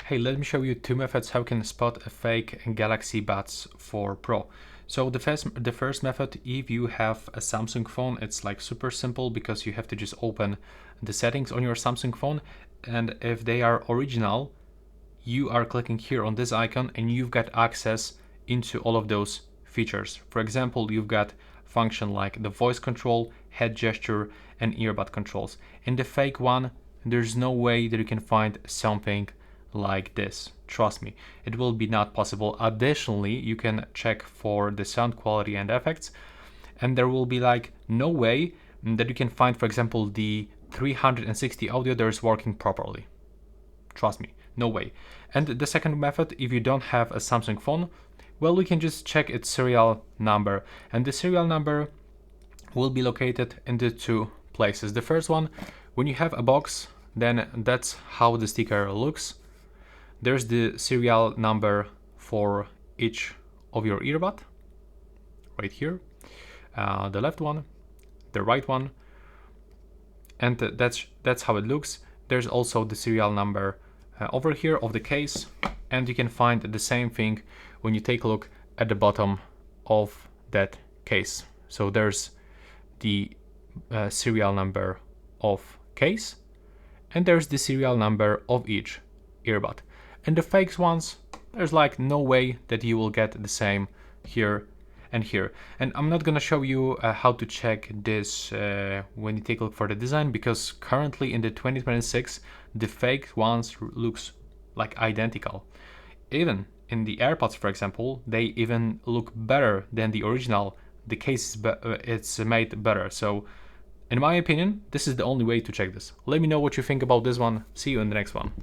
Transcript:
Hey, let me show you two methods how you can spot a fake Galaxy Buds 4 Pro. So the first method, if you have a Samsung phone, it's like super simple because you have to just open the settings on your Samsung phone, and if they are original, you are clicking here on this icon and you've got access into all of those features. For example, you've got function like the voice control, head gesture, and earbud controls. In the fake one, there's no way that you can find something like this. Trust me, it will be not possible. Additionally, you can check for the sound quality and effects, and there will be like no way that you can find, for example, the 360 audio that is working properly. Trust me, no way. And the second method, if you don't have a Samsung phone, well, we can just check its serial number, and the serial number will be located in the two places. The first one, when you have a box, then that's how the sticker looks. There's the serial number for each of your earbud, right here, the left one, the right one, and that's how it looks. There's also the serial number over here of the case, and you can find the same thing when you take a look at the bottom of that case. So there's the serial number of case, and there's the serial number of each earbud. And the fakes ones, there's like no way that you will get the same here and here. And I'm not gonna show you how to check this when you take a look for the design, because currently in the 2026 the fake ones looks like identical. Even in the AirPods, for example, they even look better than the original. The case it's made better. So in my opinion, this is the only way to check this. Let me know what you think about this one. See you in the next one.